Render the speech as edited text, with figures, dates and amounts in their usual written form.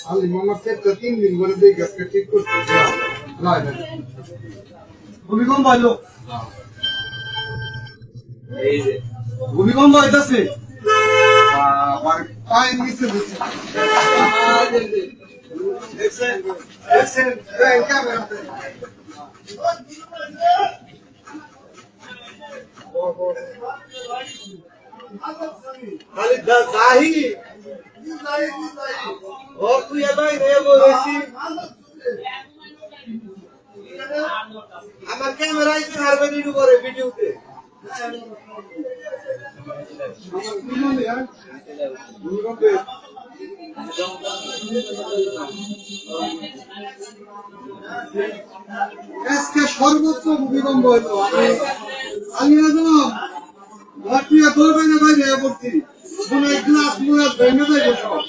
আলি মামা থেকে 3 দিন বলে দেই গ্যাসকে ঠিক করতে না না ভূমিকম্প আইলো এই যে ভূমিকম্প আইতাছে আমার পায়ের নিচে বসে দেখছেন দেখছেন এই ক্যামেরা খালি জাহি ও তুই এলাই রে বলেছি আমার ক্যামেরায় ছাড়বে নি উপরে ভিডিওতে আজকে সর্বোচ্চ ভূমিকম্প হইল আমি আজম ঘরটিয়া ধরবে না বাইরে পড়ছি মনে গ্লাস মুড়া ভেঙে দেয় সব